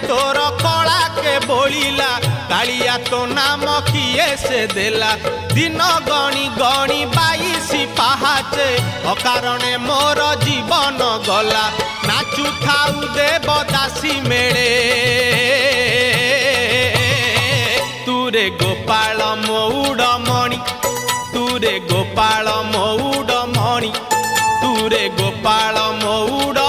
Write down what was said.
तोर कला के बोलिला कालिया तो नाम किए से देला दिन गणी गणी 22 पाहाचे अकारणे मोर जीवन गला नाचु थाउ देवदासी मेले तुरे गोपाल मौड़ मणि तुरे गोपाल मौड़ मणि तुरे गोपाल मौड़